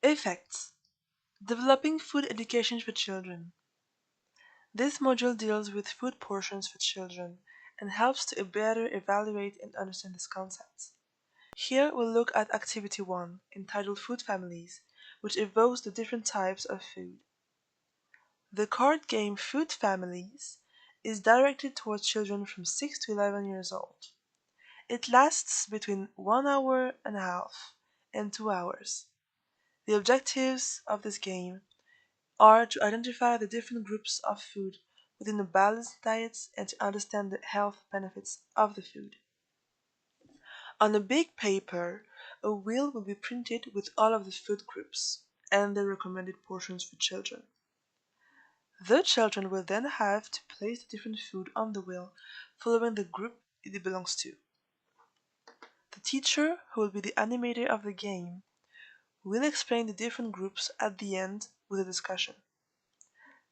Effects: Developing food education for children. This module deals with food portions for children and helps to better evaluate and understand these concepts. Here we'll look at Activity 1, entitled Food Families, which evokes the different types of food. The card game Food Families is directed towards children from 6 to 11 years old. It lasts between 1 hour and a half and 2 hours. The objectives of this game are to identify the different groups of food within a balanced diet and to understand the health benefits of the food. On a big paper, a wheel will be printed with all of the food groups and the recommended portions for children. The children will then have to place the different food on the wheel following the group it belongs to. The teacher, who will be the animator of the game, will explain the different groups at the end with a discussion.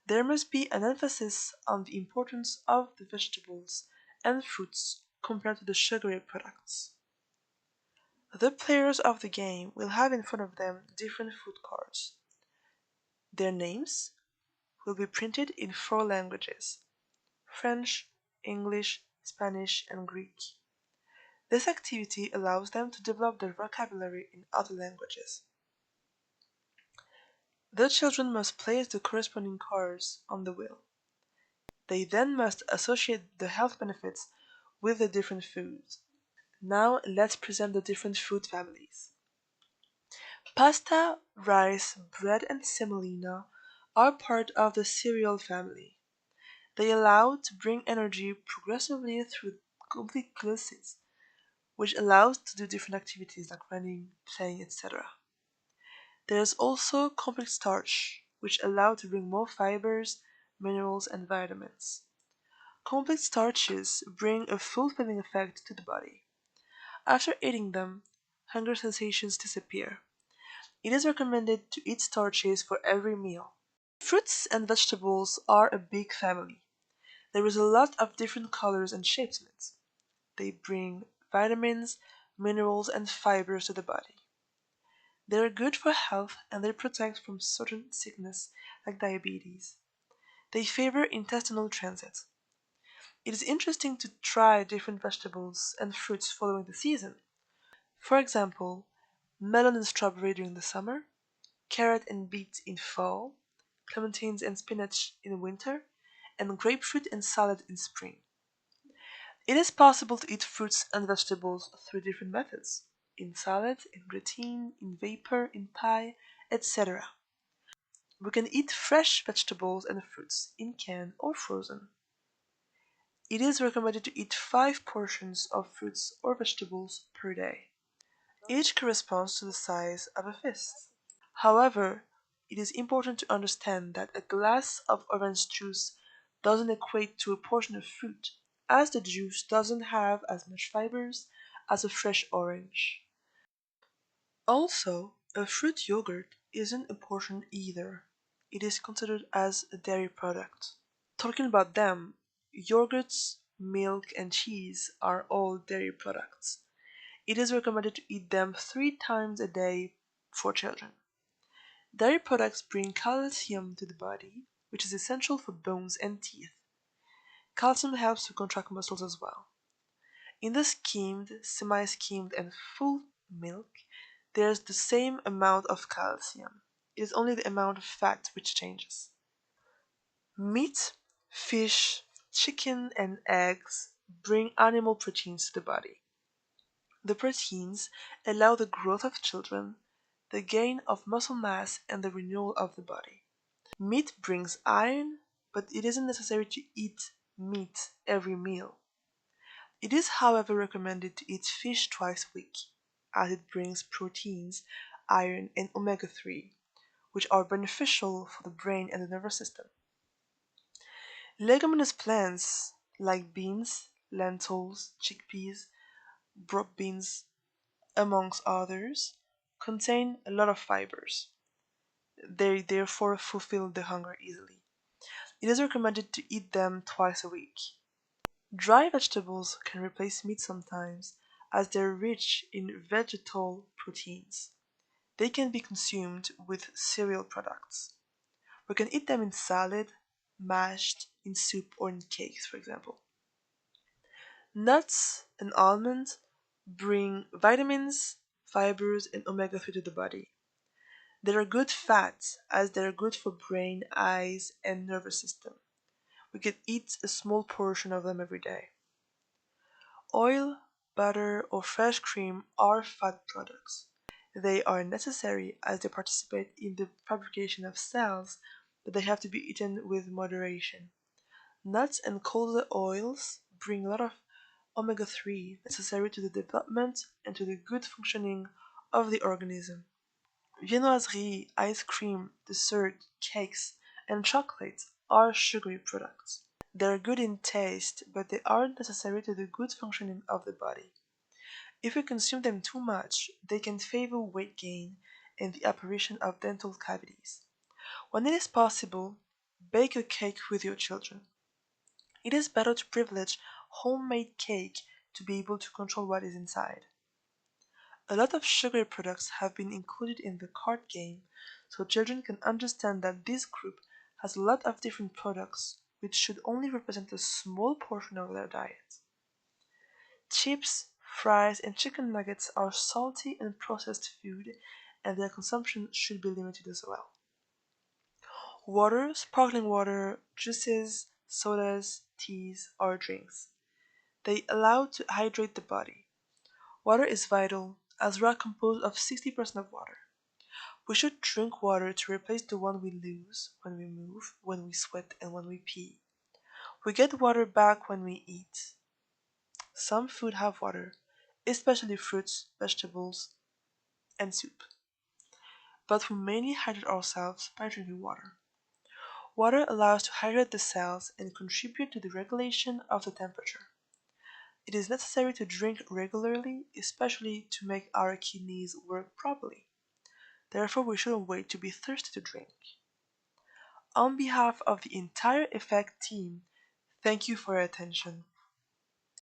There must be an emphasis on the importance of the vegetables and fruits compared to the sugary products. The players of the game will have in front of them different food cards. Their names will be printed in 4 languages: French, English, Spanish, and Greek. This activity allows them to develop their vocabulary in other languages. The children must place the corresponding cards on the wheel. They then must associate the health benefits with the different foods. Now let's present the different food families. Pasta, rice, bread, and semolina are part of the cereal family. They allow to bring energy progressively through complete glucids, which allows to do different activities like running, playing, etc. There is also complete starch, which allow to bring more fibers, minerals, and vitamins. Complete starches bring a fulfilling effect to the body. After eating them, hunger sensations disappear. It is recommended to eat starches for every meal. Fruits and vegetables are a big family. There is a lot of different colors and shapes in it. They bring vitamins, minerals, and fibers to the body. They are good for health and they protect from certain sickness like diabetes. They favor intestinal transit. It is interesting to try different vegetables and fruits following the season. For example, melon and strawberry during the summer, carrot and beet in fall, clementines and spinach in winter, and grapefruit and salad in spring. It is possible to eat fruits and vegetables through different methods: in salad, in gratin, in vapor, in pie, etc. We can eat fresh vegetables and fruits in can or frozen. It is recommended to eat 5 portions of fruits or vegetables per day. Each corresponds to the size of a fist. However, it is important to understand that a glass of orange juice doesn't equate to a portion of fruit, as the juice doesn't have as much fibers as a fresh orange. Also, a fruit yogurt isn't a portion either. It is considered as a dairy product. Talking about them, yogurts, milk, and cheese are all dairy products. It is recommended to eat them 3 times a day for children. Dairy products bring calcium to the body, which is essential for bones and teeth. Calcium helps to contract muscles as well. In the skimmed, semi-skimmed, and full milk, there's the same amount of calcium. It is only the amount of fat which changes. Meat, fish, chicken, and eggs bring animal proteins to the body. The proteins allow the growth of children, the gain of muscle mass, and the renewal of the body. Meat brings iron, but it isn't necessary to eat meat every meal. It is, however, recommended to eat fish twice a week, as it brings proteins, iron, and omega 3, which are beneficial for the brain and the nervous system. Leguminous plants like beans, lentils, chickpeas, broad beans, amongst others, contain a lot of fibers. They therefore fulfill the hunger easily. It is recommended to eat them twice a week. Dry vegetables can replace meat sometimes, as they're rich in vegetal proteins. They can be consumed with cereal products. We can eat them in salad, mashed, in soup, or in cakes, for example. Nuts and almonds bring vitamins, fibers, and omega 3 to the body. They are good fats as they are good for brain, eyes, and nervous system. We can eat a small portion of them every day. Oil, butter, or fresh cream are fat products. They are necessary as they participate in the fabrication of cells, but they have to be eaten with moderation. Nuts and cold oils bring a lot of omega 3 necessary to the development and to the good functioning of the organism. Viennoiserie, ice cream, dessert, cakes, and chocolate are sugary products. They are good in taste, but they aren't necessary to the good functioning of the body. If we consume them too much, they can favor weight gain and the apparition of dental cavities. When it is possible, bake a cake with your children. It is better to privilege homemade cake to be able to control what is inside. A lot of sugary products have been included in the card game so children can understand that this group has a lot of different products which should only represent a small portion of their diet. Chips, fries, and chicken nuggets are salty and processed food, and their consumption should be limited as well. Water, sparkling water, juices, sodas, teas, or drinks. They allow to hydrate the body. Water is vital, as we are composed of 60% of water. We should drink water to replace the one we lose when we move, when we sweat, and when we pee. We get water back when we eat. Some food have water, especially fruits, vegetables, and soup. But we mainly hydrate ourselves by drinking water. Water allows to hydrate the cells and contribute to the regulation of the temperature. It is necessary to drink regularly, especially to make our kidneys work properly. Therefore, we shouldn't wait to be thirsty to drink. On behalf of the entire Effect team, thank you for your attention.